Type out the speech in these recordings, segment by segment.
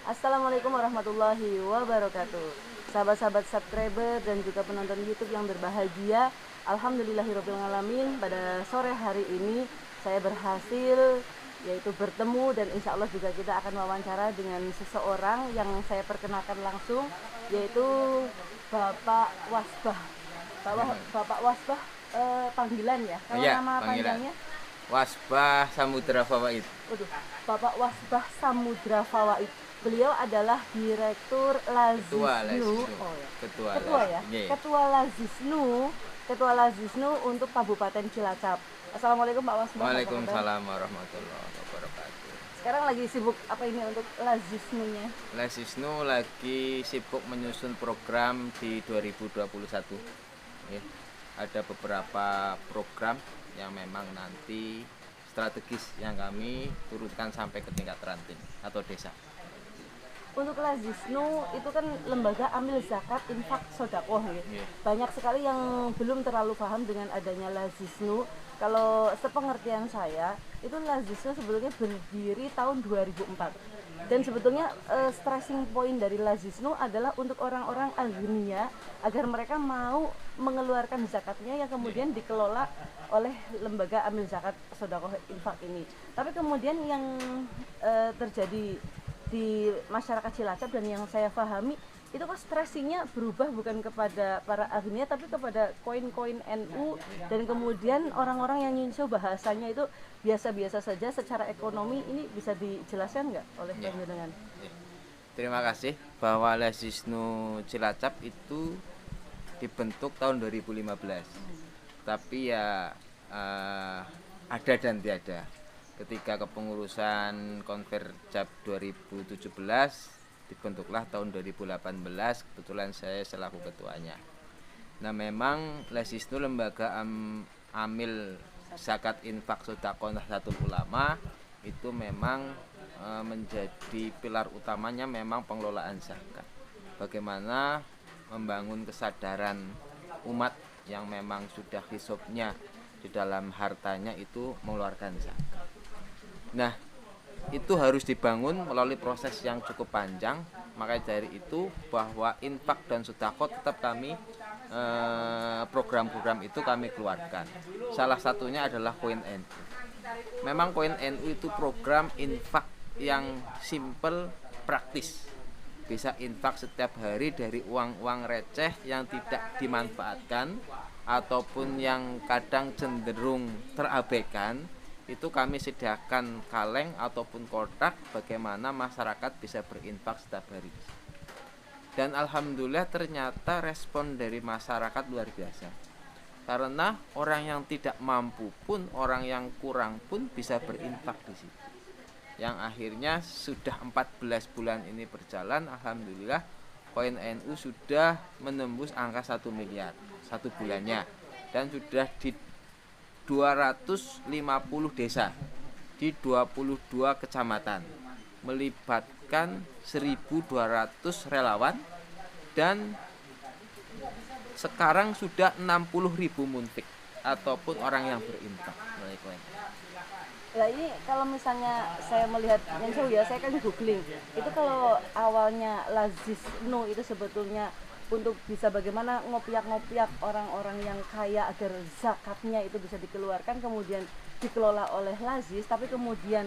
Assalamualaikum warahmatullahi wabarakatuh. Sahabat-sahabat subscriber dan juga penonton YouTube yang berbahagia, alhamdulillahirobbilalamin, pada sore hari ini saya berhasil yaitu bertemu dan insya Allah juga kita akan wawancara dengan seseorang yang saya perkenalkan langsung, yaitu Bapak Wasbah. Bapak Wasbah, panggilan ya. Kalau Iya, nama panggilan. panjangnya? Wasbah Samudra Fawaid. Waduh, Bapak Wasbah Samudra Fawaid. Beliau adalah Direktur Ketua Lazisnu. Lazisnu. Oh ya. Ketua Ketua ya. Lazisnu. Iya. Ketua Lazisnu untuk Kabupaten Cilacap. Assalamualaikum Pak Wasbah. Waalaikumsalam warahmatullahi wabarakatuh. Sekarang lagi sibuk apa ini untuk Lazisnunya? Lazisnu lagi sibuk menyusun program di 2021. Ya, ada beberapa program yang memang nanti strategis yang kami turunkan sampai ke tingkat ranting atau desa. Untuk Lazisnu itu kan lembaga amil zakat infak sodakoh ya. Yeah. Banyak sekali yang belum terlalu paham dengan adanya Lazisnu. Kalau sepengertian saya, itu Lazisnu sebetulnya berdiri tahun 2004. Dan sebetulnya stressing point dari Lazisnu adalah untuk orang-orang agnia agar mereka mau mengeluarkan zakatnya yang kemudian dikelola oleh lembaga amil zakat sodakoh infak ini. Tapi kemudian yang terjadi di masyarakat Cilacap dan yang saya pahami itu kok stressingnya berubah bukan kepada para agnia tapi kepada koin-koin NU, dan kemudian orang-orang yang nyunsau bahasanya itu biasa-biasa saja secara ekonomi. Ini bisa dijelaskan nggak oleh panjenengan? Terima kasih. Bahwa Lazisnu Cilacap itu dibentuk tahun 2015. Tapi ya ada dan tiada. Ketika kepengurusan Konverjab 2017 dibentuklah tahun 2018, kebetulan saya selaku ketuanya. Nah, memang Lazisnu lembaga amil zakat infak sedekah Nahdlatul Ulama itu memang menjadi pilar utamanya memang pengelolaan zakat. Bagaimana membangun kesadaran umat yang memang sudah hisabnya di dalam hartanya itu mengeluarkan zakat. Nah, itu harus dibangun melalui proses yang cukup panjang. Maka dari itu bahwa infak dan sedekah tetap kami program-program itu kami keluarkan. Salah satunya adalah Koin NU. Memang Koin NU itu program infak yang simple, praktis. Bisa infak setiap hari dari uang-uang receh yang tidak dimanfaatkan ataupun yang kadang cenderung terabaikan. Itu kami sediakan kaleng ataupun kotak bagaimana masyarakat bisa berinfak setiap hari. Dan alhamdulillah ternyata respon dari masyarakat luar biasa. Karena orang yang tidak mampu pun, orang yang kurang pun bisa berinfak di situ. Yang akhirnya sudah 14 bulan ini berjalan, alhamdulillah Koin NU sudah menembus angka 1 miliar satu bulannya, dan sudah di 250 desa di 22 kecamatan, melibatkan 1.200 relawan, dan sekarang sudah 60.000 muntik ataupun orang yang berinfak. Nah ini kalau misalnya saya melihat yang jauh ya, saya kan googling itu kalau awalnya Lazisnu itu sebetulnya untuk bisa bagaimana ngopiak-ngopiak orang-orang yang kaya agar zakatnya itu bisa dikeluarkan kemudian dikelola oleh Lazis, tapi kemudian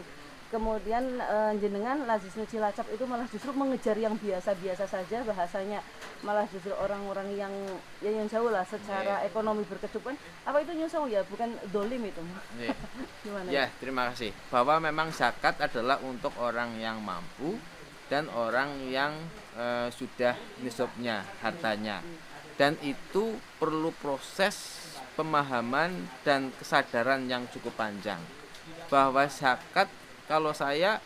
jenengan Lazisnu Cilacap itu malah justru mengejar yang biasa-biasa saja, bahasanya malah justru orang-orang yang jauh lah secara ekonomi berkecukupan. Apa itu nyusung ya, bukan dolim itu? Gimana? Ya, terima kasih. Bahwa memang zakat adalah untuk orang yang mampu dan orang yang sudah nisabnya hartanya, dan itu perlu proses pemahaman dan kesadaran yang cukup panjang. Bahwa zakat, kalau saya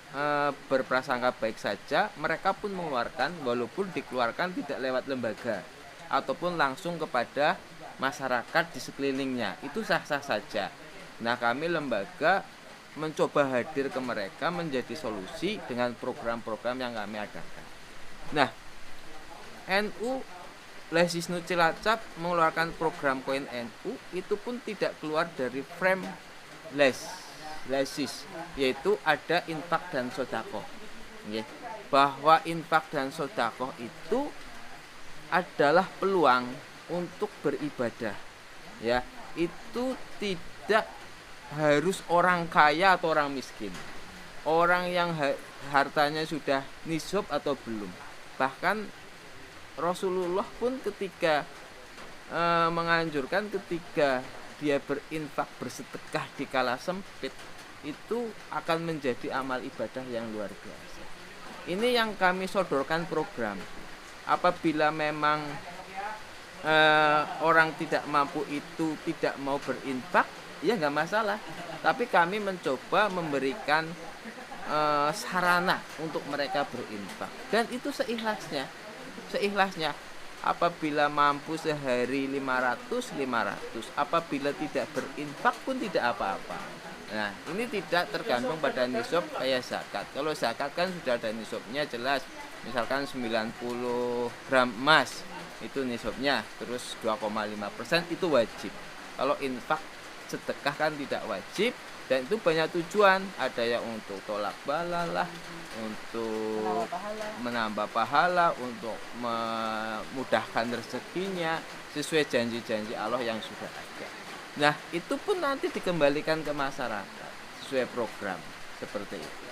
berprasangka baik saja, mereka pun mengeluarkan, walaupun dikeluarkan tidak lewat lembaga ataupun langsung kepada masyarakat di sekelilingnya, itu sah-sah saja. Nah, kami lembaga mencoba hadir ke mereka menjadi solusi dengan program-program yang kami adakan. Nah, NU Lazisnu Cilacap mengeluarkan program Koin NU itu pun tidak keluar dari frame Lazis, yaitu ada infak dan sedekah. bahwa infak dan sedekah itu adalah peluang untuk beribadah. Ya, itu tidak harus orang kaya atau orang miskin. Orang yang hartanya sudah nisab atau belum. Bahkan Rasulullah pun ketika menganjurkan ketika dia berinfak bersedekah di kala sempit itu akan menjadi amal ibadah yang luar biasa. Ini yang kami sodorkan program. Apabila memang orang tidak mampu itu tidak mau berinfak, ya nggak masalah. Tapi kami mencoba memberikan sarana untuk mereka berinfak. Dan itu seikhlasnya. Apabila mampu sehari 500, apabila tidak berinfak pun tidak apa-apa. Nah, ini tidak tergantung pada nisab kayak zakat. Kalau zakat kan sudah ada nisabnya jelas. Misalkan 90 gram emas itu nisabnya, terus 2,5% itu wajib. Kalau infak sedekah kan tidak wajib. Dan itu banyak tujuan, ada yang untuk tolak bala lah, untuk menambah pahala, untuk memudahkan rezekinya sesuai janji-janji Allah yang sudah ada. Nah, itu pun nanti dikembalikan ke masyarakat sesuai program seperti itu.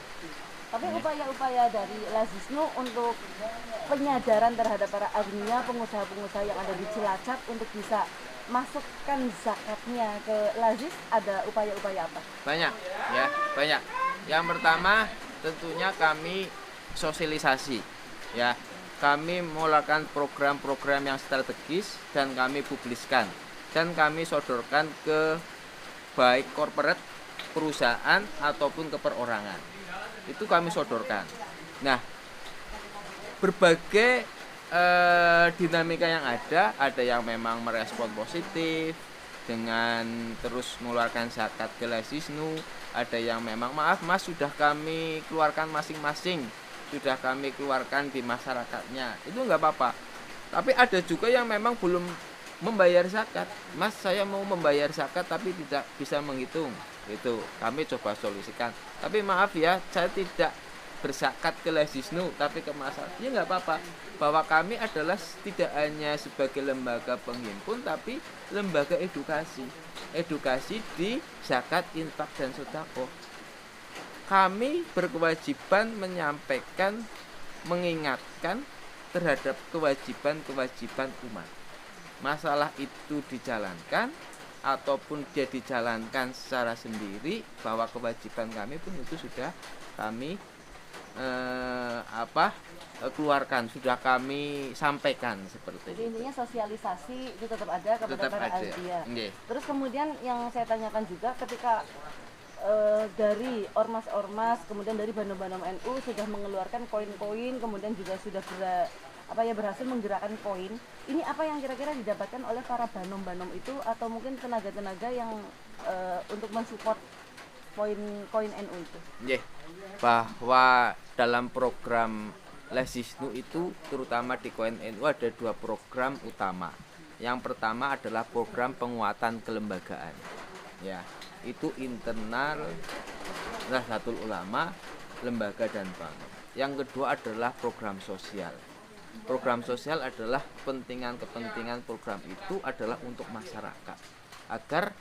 Tapi upaya-upaya dari Lazisnu untuk penyadaran terhadap para agnia pengusaha-pengusaha yang ada di Cilacap untuk bisa masukkan zakatnya ke Lazis, ada upaya-upaya apa? Banyak. Yang pertama tentunya kami sosialisasi, ya. Kami melakukan program-program yang strategis dan kami publiskan dan kami sodorkan ke baik corporate, perusahaan ataupun ke perorangan. Itu kami sodorkan. Nah, berbagai dinamika yang ada yang memang merespon positif dengan terus mengeluarkan zakat ke Lazisnu, ada yang memang maaf mas sudah kami keluarkan masing-masing, sudah kami keluarkan di masyarakatnya, itu nggak apa-apa. Tapi ada juga yang memang belum membayar zakat, mas saya mau membayar zakat tapi tidak bisa menghitung, itu kami coba solusikan. Tapi maaf ya, saya tidak berzakat ke Lazisnu tapi ke masyarakat, ya nggak apa-apa, bahwa kami adalah tidak hanya sebagai lembaga penghimpun tapi lembaga edukasi di zakat, infak dan sedekah. Kami berkewajiban menyampaikan, mengingatkan terhadap kewajiban umat. Masalah itu dijalankan ataupun dia dijalankan secara sendiri, bahwa kewajiban kami pun itu sudah kami keluarkan, sudah kami sampaikan seperti itu. Intinya sosialisasi itu tetap ada kepada para agnia. Terus kemudian yang saya tanyakan juga, ketika dari ormas-ormas kemudian dari banom-banom NU sudah mengeluarkan koin-koin, kemudian juga sudah berhasil menggerakkan koin, ini apa yang kira-kira didapatkan oleh para banom-banom itu atau mungkin tenaga-tenaga yang untuk mensupport koin NU itu? Bahwa dalam program Lazisnu itu terutama di koin NU ada dua program utama. Yang pertama adalah program penguatan kelembagaan, ya, itu internal Nahdlatul Ulama, lembaga dan bank. Yang kedua adalah program sosial. Program sosial adalah kepentingan program itu adalah untuk masyarakat, agar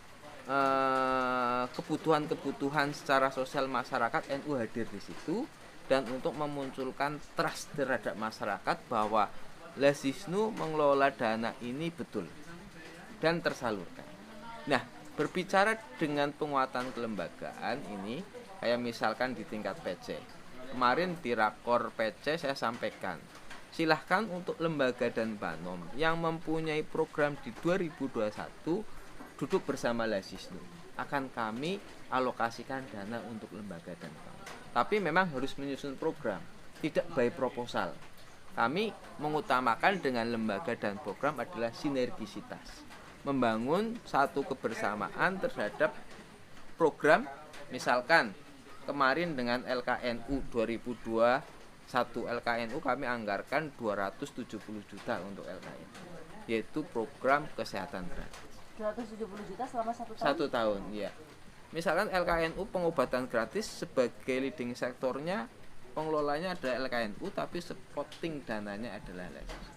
kebutuhan secara sosial masyarakat NU hadir di situ, dan untuk memunculkan trust terhadap masyarakat bahwa Lazisnu mengelola dana ini betul dan tersalurkan. Nah, berbicara dengan penguatan kelembagaan ini, kayak misalkan di tingkat PC. Kemarin di Rakor PC saya sampaikan, silahkan untuk lembaga dan banom yang mempunyai program di 2021 duduk bersama Lazisnu, akan kami alokasikan dana untuk lembaga dan bank. Tapi memang harus menyusun program, tidak by proposal. Kami mengutamakan dengan lembaga dan program adalah sinergisitas, membangun satu kebersamaan terhadap program. Misalkan kemarin dengan LKNU 2021 LKNU kami anggarkan 270 juta untuk LKNU, yaitu program kesehatan gratis. 270 juta selama 1 tahun? 1 tahun, ya. Misalkan LKNU pengobatan gratis sebagai leading sektornya, pengelolanya ada LKNU tapi spotting dananya adalah LSIS.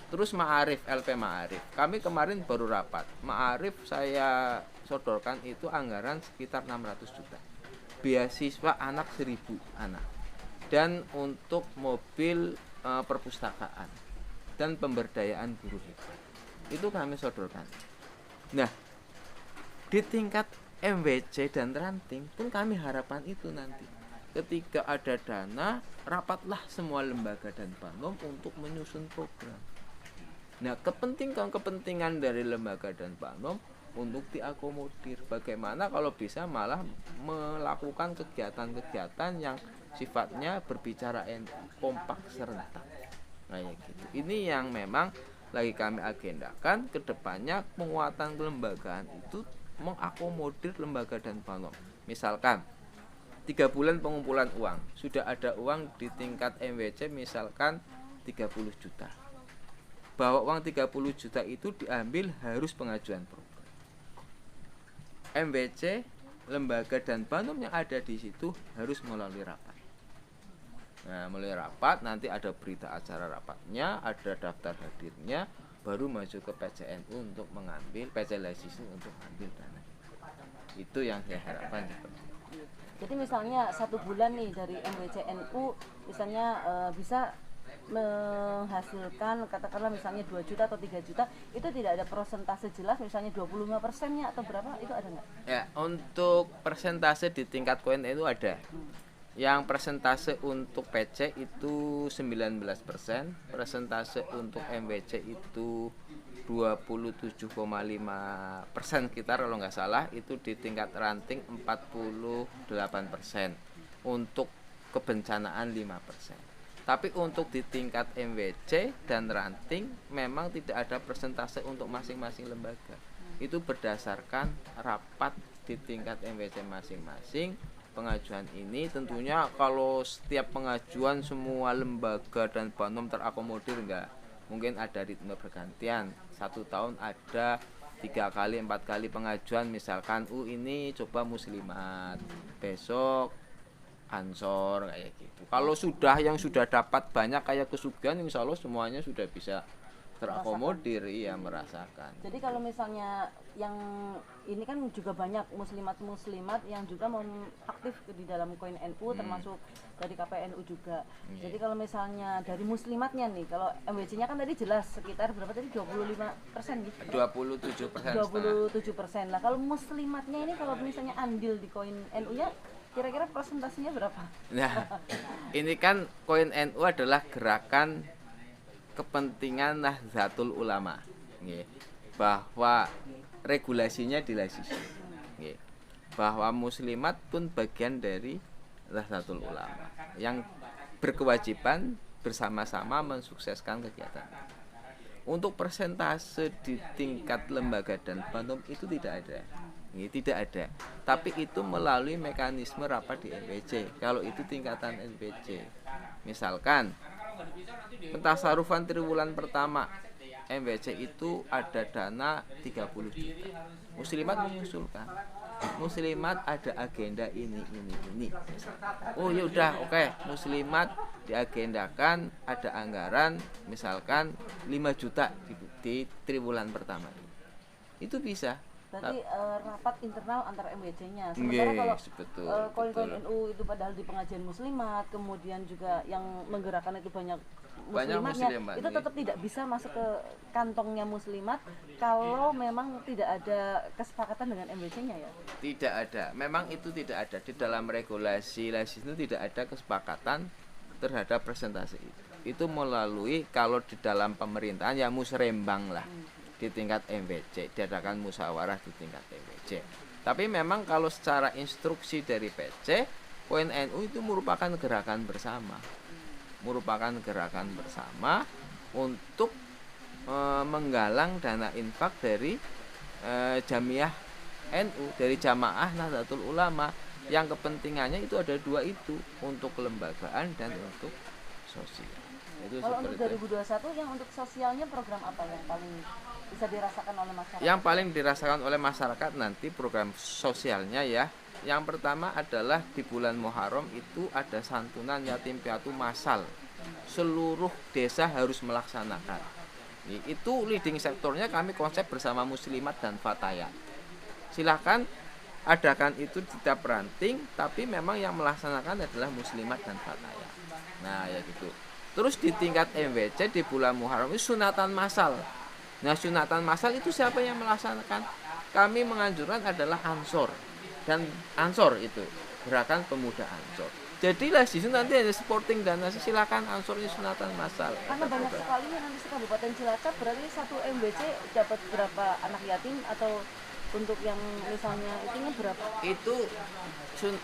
Terus Ma'arif, LP Ma'arif. Kami kemarin baru rapat. Ma'arif saya sodorkan itu anggaran sekitar 600 juta. Beasiswa anak 1000 anak. Dan untuk mobil perpustakaan dan pemberdayaan guru hebat. Itu kami sodorkan. Nah, di tingkat MWC dan ranting pun kami harapan itu nanti. Ketika ada dana, rapatlah semua lembaga dan banom untuk menyusun program. Nah, kepentingan dari lembaga dan banom untuk diakomodir. Bagaimana kalau bisa malah melakukan kegiatan-kegiatan yang sifatnya berbicara kompak serentak. Kayak gitu. Ini yang memang lagi kami agendakan ke depannya, penguatan kelembagaan itu mengakomodir lembaga dan banom. Misalkan 3 bulan pengumpulan uang, sudah ada uang di tingkat MWC misalkan 30 juta. Bahwa uang 30 juta itu diambil harus pengajuan program. MWC, lembaga dan banom yang ada di situ harus melalui rapat. Nah, melalui rapat nanti ada berita acara rapatnya, ada daftar hadirnya, baru maju ke PCNU untuk mengambil PCLSIS untuk ambil dana. Itu yang saya harapkan seperti itu. Jadi misalnya 1 bulan nih dari MWCNU misalnya bisa menghasilkan katakanlah misalnya 2 juta atau 3 juta, itu tidak ada persentase jelas misalnya 25%-nya atau berapa, itu ada nggak? Ya, untuk persentase di tingkat koin itu ada. Yang persentase untuk PC itu 19%, persentase untuk MWC itu 27,5% sekitar kalau nggak salah, itu di tingkat ranting 48%, untuk kebencanaan 5%. Tapi untuk di tingkat MWC dan ranting memang tidak ada persentase untuk masing-masing lembaga. Itu berdasarkan rapat di tingkat MWC masing-masing. Pengajuan ini tentunya kalau setiap pengajuan semua lembaga dan banom terakomodir enggak. Mungkin ada ritme bergantian. 1 tahun ada 3 kali 4 kali pengajuan, misalkan ini coba muslimat, besok ansor, kayak gitu. Kalau yang sudah dapat banyak kayak kesugihan, insya Allah semuanya sudah bisa terakomodir, iya, merasakan. Jadi kalau misalnya yang ini kan juga banyak muslimat yang juga aktif di dalam koin NU, termasuk dari KPNU juga. Jadi kalau misalnya dari muslimatnya nih, kalau MWC-nya kan tadi jelas sekitar berapa tadi, 25% gitu. 27%. 27%. Lah kalau muslimatnya ini kalau misalnya andil di koin NU-nya kira-kira persentasenya berapa? Nah, ini kan koin NU adalah gerakan kepentingan Nahdlatul Ulama, bahwa regulasinya dilasisi, bahwa muslimat pun bagian dari Nahdlatul Ulama yang berkewajiban bersama-sama mensukseskan kegiatan. Untuk persentase di tingkat lembaga dan banom itu tidak ada. Tidak ada. Tapi itu melalui mekanisme rapat di MWC. Kalau itu tingkatan MWC. Misalkan pentasarufan triwulan pertama MWC itu ada dana 30 juta. Muslimat mengusulkan, muslimat ada agenda ini. Oh ya udah, oke. Muslimat diagendakan ada anggaran misalkan 5 juta di triwulan pertama. Itu bisa. Berarti rapat internal antar MWC-nya. Sementara kalau koin-koin NU itu padahal di pengajian muslimat, kemudian juga yang menggerakkan itu banyak muslimatnya, itu tetap tidak bisa masuk ke kantongnya muslimat kalau memang tidak ada kesepakatan dengan MWC-nya ya? Tidak ada. Memang itu tidak ada. Di dalam regulasi itu tidak ada kesepakatan terhadap presentasi itu. Itu melalui kalau di dalam pemerintahan ya musrembang lah. Di tingkat MWC, diadakan musyawarah di tingkat MWC. Tapi memang kalau secara instruksi dari PC, koin NU itu merupakan gerakan bersama. Merupakan gerakan bersama untuk menggalang dana infak dari jamiah NU, dari jamaah Nahdlatul Ulama, yang kepentingannya itu ada 2 itu, untuk kelembagaan dan untuk sosial. Itu kalau untuk 2021 yang untuk sosialnya program apa yang paling bisa dirasakan oleh masyarakat? Yang paling dirasakan oleh masyarakat nanti program sosialnya ya, Yang pertama adalah di bulan Muharram itu ada santunan yatim piatu massal. Seluruh desa harus melaksanakan. Itu leading sektornya kami konsep bersama Muslimat dan Fatayat. Silahkan adakan itu di tiap ranting, tapi memang yang melaksanakan adalah Muslimat dan Fatayat. Nah ya gitu. Terus di tingkat MWC di bulan Muharram itu sunatan massal. Nah sunatan massal itu siapa yang melaksanakan? Kami menganjurkan adalah Ansor. Dan Ansor itu gerakan pemuda Ansor. Jadi lah situ nanti ada supporting dana, silakan Ansornya sunatan massal. Karena banyak sekali yang nanti Kabupaten Cilacap, berarti satu MBC dapat berapa anak yatim, atau untuk yang misalnya itunya berapa? Itu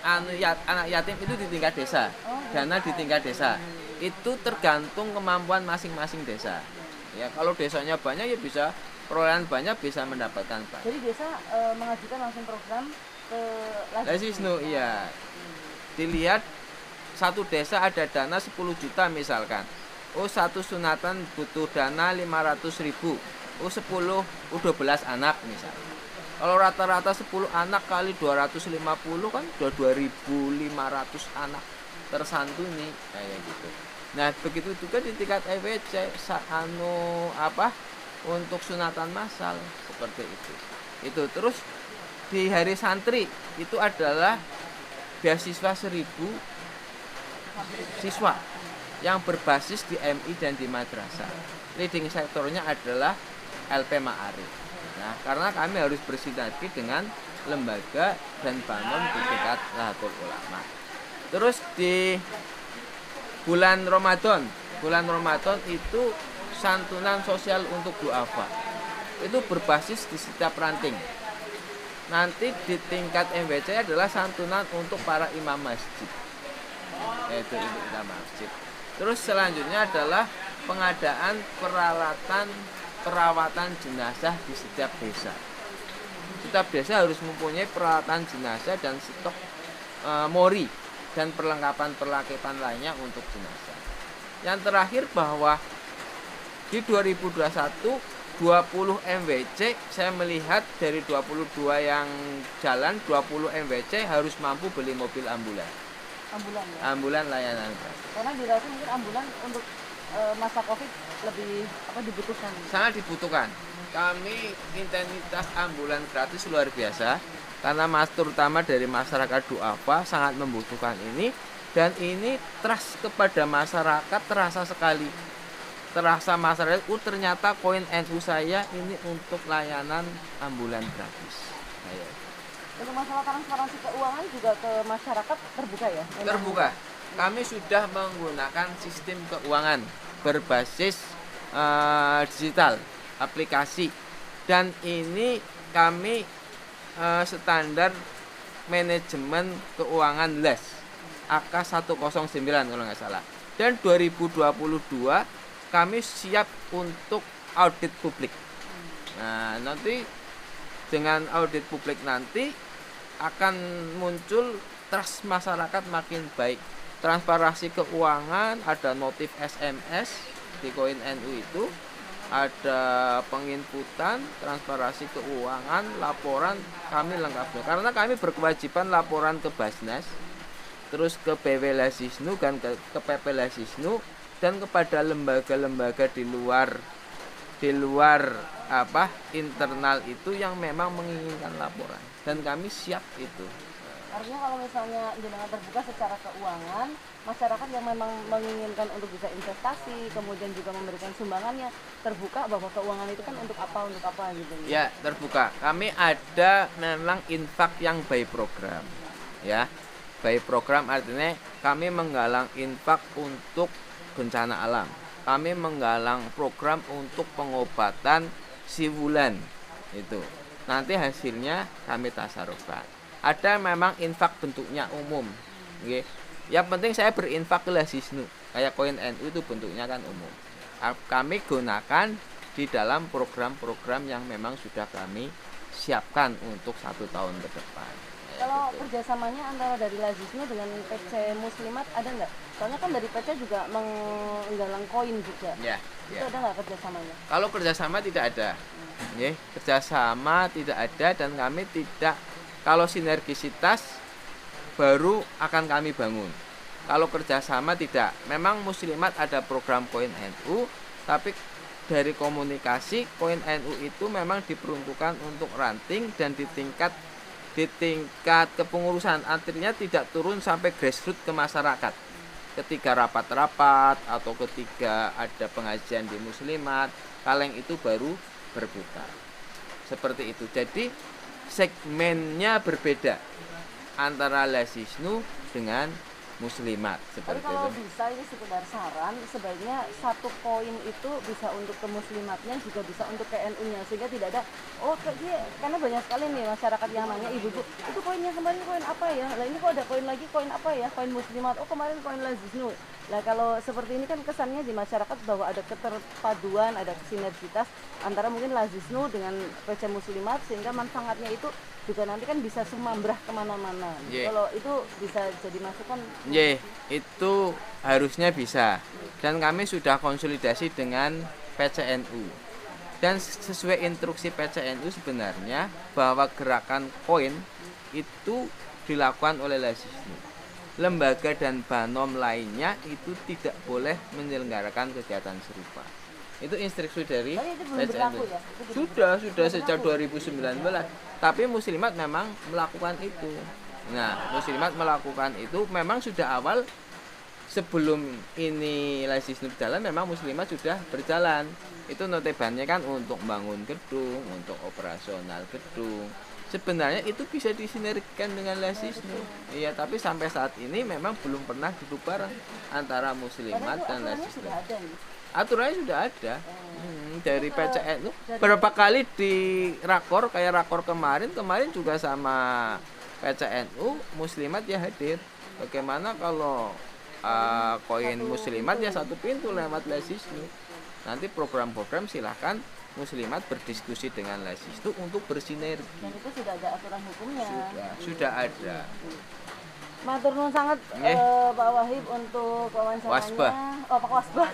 anak yatim itu di tingkat desa. Dana di tingkat desa. Itu tergantung kemampuan masing-masing desa. Ya, kalau desanya banyak ya bisa perolehan banyak, bisa mendapatkan banyak. Jadi desa mengajukan langsung program ke Lazisnu, iya. Dilihat satu desa ada dana 10 juta misalkan. Oh, satu sunatan butuh dana 500.000. Oh, 10 12 anak misalnya. Kalau rata-rata 10 anak kali 250 kan udah 2.500 anak tersantuni kayak gitu. Nah, begitu juga di tingkat EWC untuk sunatan massal seperti itu. Itu terus di hari santri itu adalah beasiswa 1.000 siswa yang berbasis di MI dan di madrasah. Leading sektornya adalah LP Ma'arif. Nah, karena kami harus bersinergi dengan lembaga dan bangun di tingkat Nahdlatul Ulama. Terus di bulan Ramadan itu santunan sosial untuk duafa. Itu berbasis di setiap ranting. Nanti di tingkat MWC adalah santunan untuk para imam masjid. Yaitu untuk imam masjid. Terus selanjutnya adalah pengadaan perawatan jenazah di setiap desa. Setiap desa harus mempunyai peralatan jenazah dan stok mori dan perlengkapan lainnya untuk jenazah. Yang terakhir bahwa di 2021 20 MWC saya melihat dari 22 yang jalan 20 MWC harus mampu beli mobil ambulan. Ambulan ya? Ambulan layanan. Karena dirasa mungkin ambulan untuk masa Covid lebih dibutuhkan. Sangat dibutuhkan. Kami intensitas ambulan gratis luar biasa karena terutama dari masyarakat duafa sangat membutuhkan ini, dan ini trust kepada masyarakat terasa sekali. Terasa masyarakat, ternyata koin NU saya ini untuk layanan ambulan gratis. Untuk masalah transparansi keuangan juga ke masyarakat terbuka ya? Terbuka. Kami sudah menggunakan sistem keuangan berbasis digital, aplikasi, dan ini kami standar manajemen keuangan LES AK 109 kalau nggak salah. Dan 2022 kami siap untuk audit publik. Nah, nanti dengan audit publik nanti akan muncul trust masyarakat makin baik. Transparansi keuangan, ada notif SMS di koin NU itu, ada penginputan, transparansi keuangan, laporan kami lengkapnya. Karena kami berkewajiban laporan ke Basnas, terus ke BW Lazisnu dan ke PP Lazisnu, dan kepada lembaga-lembaga di luar internal itu yang memang menginginkan laporan, dan kami siap itu. Artinya kalau misalnya jenengan terbuka secara keuangan, masyarakat yang memang menginginkan untuk bisa investasi, kemudian juga memberikan sumbangannya, terbuka bahwa keuangan itu kan untuk apa gitu. Ya, terbuka. Kami ada memang infak yang by program. Ya. By program artinya kami menggalang infak untuk bencana alam. Kami menggalang program untuk pengobatan siwulan itu. Nanti hasilnya kami tasarufkan. Ada memang infak bentuknya umum. Okay. Yang penting saya berinfak ke Lazisnu. Kayak koin NU itu bentuknya kan umum. Kami gunakan di dalam program-program yang memang sudah kami siapkan untuk 1 tahun ke depan. Kalau kerjasamanya antara dari Lazisnu dengan PC Muslimat ada nggak? Soalnya kan dari PC juga menggalang koin juga. Ya, itu ada nggak kerjasamanya? Kalau kerjasama tidak ada. Kerjasama tidak ada, dan kami tidak. Kalau sinergisitas baru akan kami bangun. Kalau kerjasama tidak. Memang Muslimat ada program Koin NU, tapi dari komunikasi Koin NU itu memang diperuntukkan untuk ranting dan di tingkat kepengurusan, artinya tidak turun sampai grassroots ke masyarakat. Ketika rapat-rapat atau ketika ada pengajian di Muslimat, kaleng itu baru berputar. Seperti itu. Jadi segmennya berbeda antara Lazisnu dengan Muslimat, Tapi seperti kalau itu. bisa, ini sekedar saran, sebaiknya satu koin itu bisa untuk ke Muslimatnya, juga bisa untuk ke NU-nya, sehingga tidak ada karena banyak sekali nih masyarakat yang nanya, ibu-ibu itu koinnya kemarin koin apa ya, lah ini kok ada koin lagi, koin apa ya, koin Muslimat, oh kemarin koin Lazisnu. Nah kalau seperti ini kan kesannya di masyarakat bahwa ada keterpaduan, ada sinergitas antara mungkin Lazisnu dengan PC Muslimat, sehingga manfaatnya itu juga nanti kan bisa sumambrah kemana-mana. Yeah. Kalau itu bisa jadi masukan. Itu harusnya bisa. Dan kami sudah konsolidasi dengan PCNU. Dan sesuai instruksi PCNU sebenarnya bahwa gerakan koin itu dilakukan oleh Lazisnu. Lembaga dan banom lainnya itu tidak boleh menyelenggarakan kegiatan serupa. Itu instruksi dari PCNU. Ya? Sudah sejak 2019. Tapi Muslimat memang melakukan itu. Nah, Muslimat melakukan itu memang sudah awal, sebelum ini Lazisnu berjalan memang Muslimat sudah berjalan. Itu notabene kan untuk bangun gedung, untuk operasional gedung. Sebenarnya itu bisa disinergikan dengan Lazisnu. Iya, tapi sampai saat ini memang belum pernah duduk bareng antara Muslimat dan Lazisnu. Aturannya sudah ada. Dari PCNU berapa kali di rakor, kayak rakor kemarin juga sama PCNU, Muslimat ya hadir. Bagaimana kalau koin Muslimat ya satu pintu lewat Lazisnu. Nanti program-program silahkan Muslimat berdiskusi dengan Lazisnu untuk bersinergi. Dan itu sudah ada aturan hukumnya. Sudah ada. Matur nuwun sangat Pak Wahib untuk wawancaranya. Wasbah. Pak Wasbah.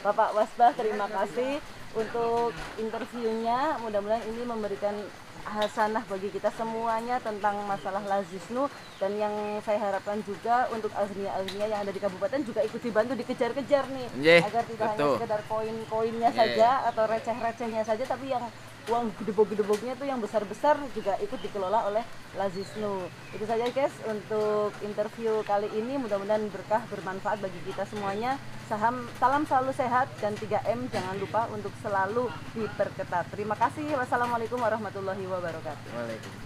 Bapak Wasbah, terima kasih untuk interviewnya. Mudah-mudahan ini memberikan hasanah bagi kita semuanya tentang masalah Lazisnu, dan yang saya harapkan juga untuk alumni-alumni yang ada di kabupaten juga ikut dibantu, dikejar-kejar nih, agar tidak hanya sekedar koin-koinnya saja atau receh-recehnya saja, tapi yang uang gedebok-gedeboknya itu yang besar-besar juga ikut dikelola oleh Lazisnu. Itu saja guys untuk interview kali ini, mudah-mudahan berkah, bermanfaat bagi kita semuanya. Salam selalu sehat, dan 3M jangan lupa untuk selalu diperketat. Terima kasih. Wassalamualaikum warahmatullahi wabarakatuh. Waalaikumsalam.